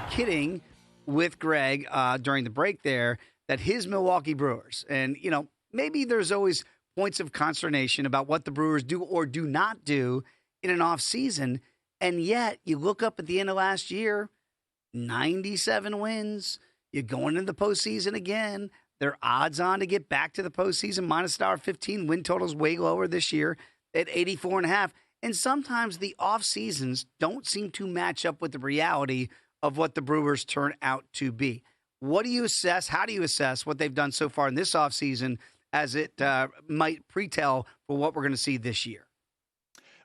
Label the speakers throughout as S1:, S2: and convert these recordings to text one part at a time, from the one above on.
S1: kidding with Greg during the break there that his Milwaukee Brewers, and, maybe there's always points of consternation about what the Brewers do or do not do in an off season, and yet you look up at the end of last year, 97 wins. You're going into the postseason again. They're odds on to get back to the postseason, minus $1.15. Win total's way lower this year at 84.5. And sometimes the off seasons don't seem to match up with the reality of what the Brewers turn out to be. What do you assess? How do you assess what they've done so far in this offseason as it might pretell for what we're going to see this year?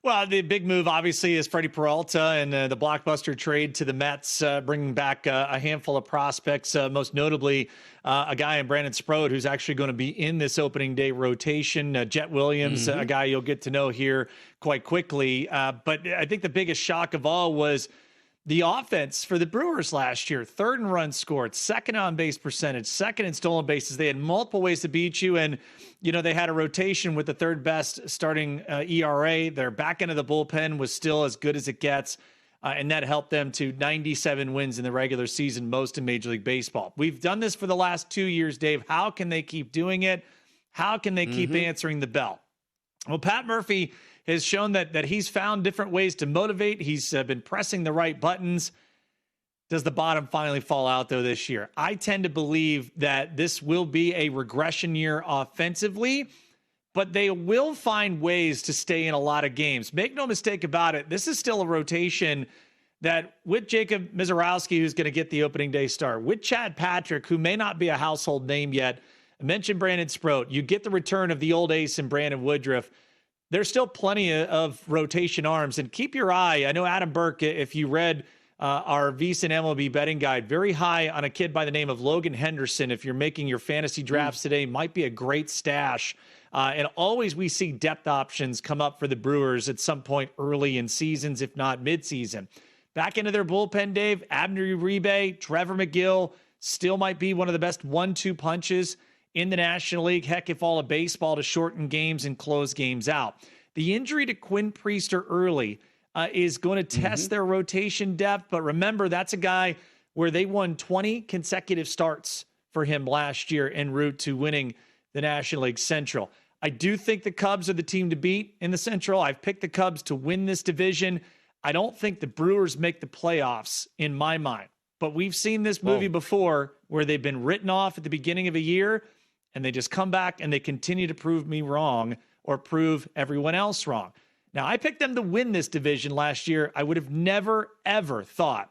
S2: Well, the big move, obviously, is Freddy Peralta and the blockbuster trade to the Mets, bringing back a handful of prospects, most notably a guy in Brandon Sproat, who's actually going to be in this opening day rotation. Jett Williams, a guy you'll get to know here quite quickly. But I think the biggest shock of all was the offense for the Brewers last year. Third in runs scored, second on base percentage, second in stolen bases. They had multiple ways to beat you. And, they had a rotation with the third best starting ERA. Their back end of the bullpen was still as good as it gets. And that helped them to 97 wins in the regular season, most in Major League Baseball. We've done this for the last 2 years, Dave. How can they keep doing it? How can they keep answering the bell? Well, Pat Murphy has shown that he's found different ways to motivate. He's been pressing the right buttons. Does the bottom finally fall out, though, this year? I tend to believe that this will be a regression year offensively, but they will find ways to stay in a lot of games. Make no mistake about it. This is still a rotation that with Jacob Misiorowski, who's going to get the opening day start, with Chad Patrick, who may not be a household name yet, I mentioned Brandon Sproat. You get the return of the old ace in Brandon Woodruff. There's still plenty of rotation arms. And keep your eye. I know Adam Burke, if you read our VSiN MLB betting guide, very high on a kid by the name of Logan Henderson. If you're making your fantasy drafts today, might be a great stash. And always we see depth options come up for the Brewers at some point early in seasons, if not midseason. Back into their bullpen, Dave, Abner Uribe, Trevor McGill, still might be one of the best 1-2 punches in the National League. Heck, if all of baseball to shorten games and close games out. The injury to Quinn Priester early is going to test their rotation depth. But remember, that's a guy where they won 20 consecutive starts for him last year en route to winning the National League Central. I do think the Cubs are the team to beat in the Central. I've picked the Cubs to win this division. I don't think the Brewers make the playoffs in my mind. But we've seen this movie before where they've been written off at the beginning of a year and they just come back and they continue to prove me wrong or prove everyone else wrong. Now, I picked them to win this division last year. I would have never, ever thought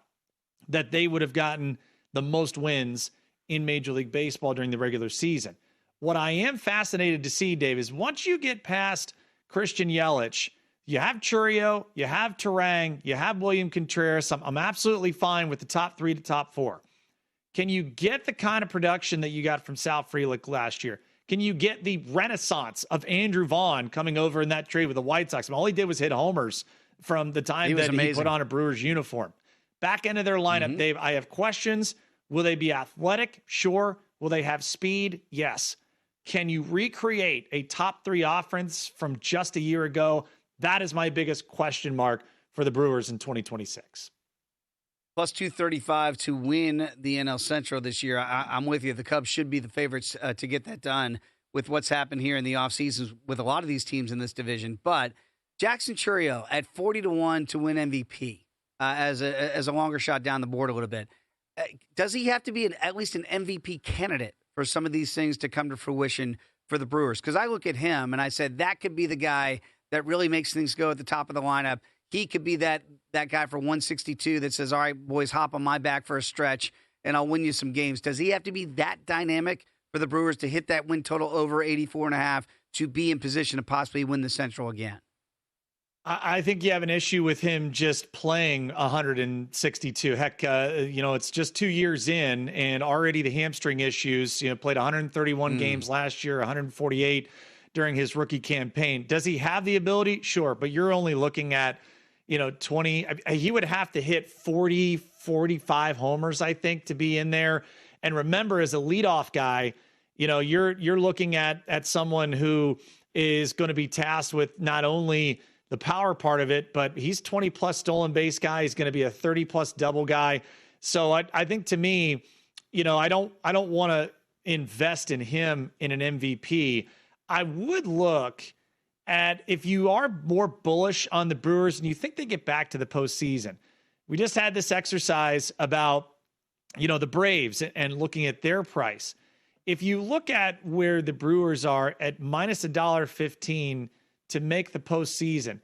S2: that they would have gotten the most wins in Major League Baseball during the regular season. What I am fascinated to see, Dave, is once you get past Christian Yelich, you have Chourio, you have Turang, you have William Contreras. I'm absolutely fine with the top 3 to top 4. Can you get the kind of production that you got from Sal Frelick last year? Can you get the renaissance of Andrew Vaughn coming over in that trade with the White Sox? All he did was hit homers from the time that he put on a Brewers uniform. Back end of their lineup, Dave, I have questions. Will they be athletic? Sure. Will they have speed? Yes. Can you recreate a top 3 offense from just a year ago? That is my biggest question mark for the Brewers in 2026.
S1: Plus 235 to win the NL Central this year. I'm with you. The Cubs should be the favorites to get that done with what's happened here in the offseason with a lot of these teams in this division. But Jackson Chourio at 40-1 to win MVP as a longer shot down the board a little bit. Does he have to be at least an MVP candidate for some of these things to come to fruition for the Brewers? Because I look at him and I said that could be the guy that really makes things go at the top of the lineup. He could be that guy for 162 that says, all right, boys, hop on my back for a stretch, and I'll win you some games. Does he have to be that dynamic for the Brewers to hit that win total over 84.5 to be in position to possibly win the Central again?
S2: I think you have an issue with him just playing 162. Heck, it's just 2 years in, and already the hamstring issues. Played 131 games last year, 148 during his rookie campaign. Does he have the ability? Sure, but you're only looking at 20, he would have to hit 40, 45 homers, I think, to be in there. And remember, as a leadoff guy, you're looking at someone who is going to be tasked with not only the power part of it, but he's 20 plus stolen base guy. He's going to be a 30 plus double guy. So I think to me, I don't want to invest in him in an MVP. I would look at, if you are more bullish on the Brewers and you think they get back to the postseason. We just had this exercise about, the Braves and looking at their price. If you look at where the Brewers are at minus $1.15 to make the postseason,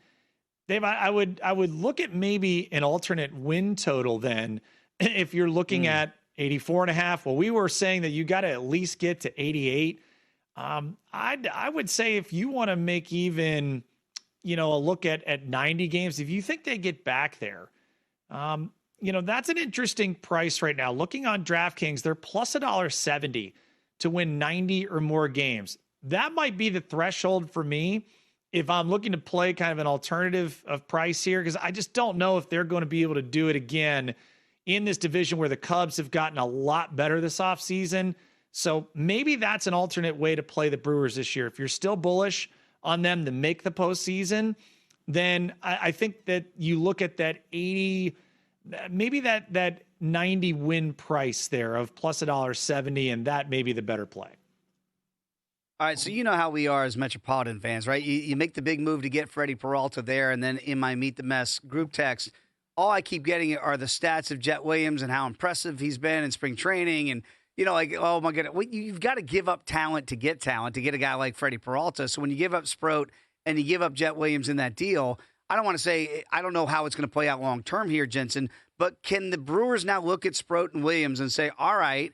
S2: Dave, I would look at maybe an alternate win total then. If you're looking at 84.5, well, we were saying that you got to at least get to 88. I would say if you want to make even, a look at 90 games, if you think they get back there, that's an interesting price right now. Looking on DraftKings, they're plus $1.70 to win 90 or more games. That might be the threshold for me if I'm looking to play kind of an alternative of price here, because I just don't know if they're going to be able to do it again in this division where the Cubs have gotten a lot better this offseason. So maybe that's an alternate way to play the Brewers this year. If you're still bullish on them to make the postseason, then I think that you look at that 80, maybe that 90 win price there of plus $1.70, and that may be the better play.
S1: All right, so you know how we are as Metropolitan fans, right? You make the big move to get Freddy Peralta there, and then in my Meet the Mess group text, all I keep getting are the stats of Jett Williams and how impressive he's been in spring training. And, oh, my God, you've got to give up talent to get a guy like Freddy Peralta. So when you give up Sproat and you give up Jett Williams in that deal, I don't want to say I don't know how it's going to play out long term here, Jensen, but can the Brewers now look at Sproat and Williams and say, all right,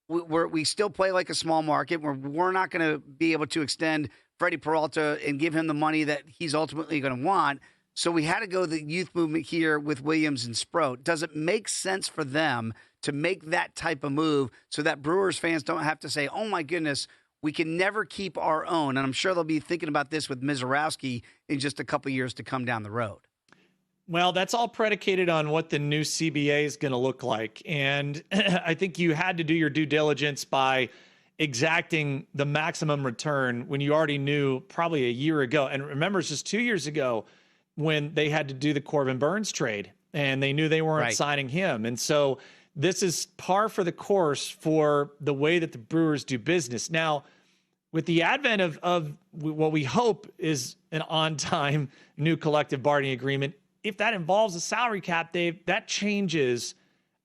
S1: we still play like a small market. We're not going to be able to extend Freddy Peralta and give him the money that he's ultimately going to want. So we had to go the youth movement here with Williams and Sproat. Does it make sense for them to make that type of move so that Brewers fans don't have to say, oh, my goodness, we can never keep our own? And I'm sure they'll be thinking about this with Misiorowski in just a couple years to come down the road.
S2: Well, that's all predicated on what the new CBA is going to look like. And I think you had to do your due diligence by exacting the maximum return when you already knew probably a year ago. And remember, it's just 2 years ago when they had to do the Corbin Burnes trade and they knew they weren't signing him. And so this is par for the course for the way that the Brewers do business. Now, with the advent of what we hope is an on-time new collective bargaining agreement, if that involves a salary cap, Dave, that changes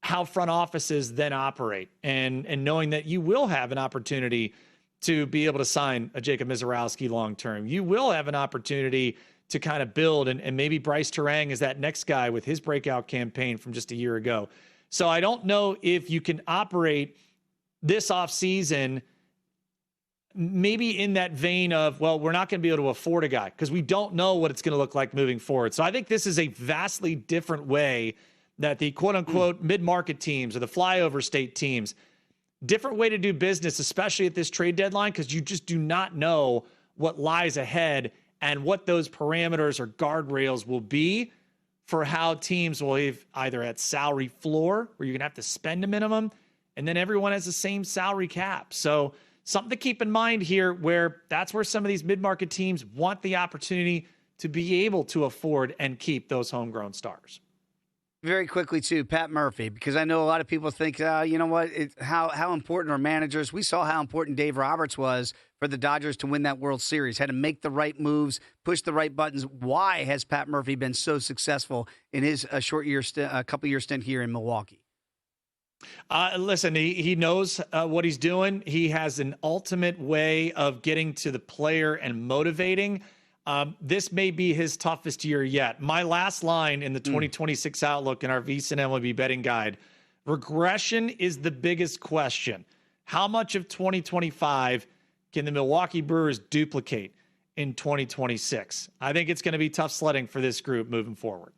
S2: how front offices then operate. And knowing that you will have an opportunity to be able to sign a Jacob Misiorowski long-term. You will have an opportunity to kind of build, and maybe Brice Turang is that next guy with his breakout campaign from just a year ago. So I don't know if you can operate this offseason maybe in that vein of, well, we're not going to be able to afford a guy because we don't know what it's going to look like moving forward. So I think this is a vastly different way that the quote-unquote mid-market teams or the flyover state teams, different way to do business, especially at this trade deadline, because you just do not know what lies ahead and what those parameters or guardrails will be for how teams will have either at salary floor where you're going to have to spend a minimum, and then everyone has the same salary cap. So something to keep in mind here, where that's where some of these mid-market teams want the opportunity to be able to afford and keep those homegrown stars.
S1: Very quickly, too, Pat Murphy, because I know a lot of people think, you know what, how important are managers? We saw how important Dave Roberts was for the Dodgers to win that World Series, had to make the right moves, push the right buttons. Why has Pat Murphy been so successful in his couple-year stint here in Milwaukee?
S2: Listen, he knows what he's doing. He has an ultimate way of getting to the player and motivating. This may be his toughest year yet. My last line in the 2026 Outlook in our VSiN MLB betting guide, regression is the biggest question. How much of 2025 can the Milwaukee Brewers duplicate in 2026? I think it's going to be tough sledding for this group moving forward.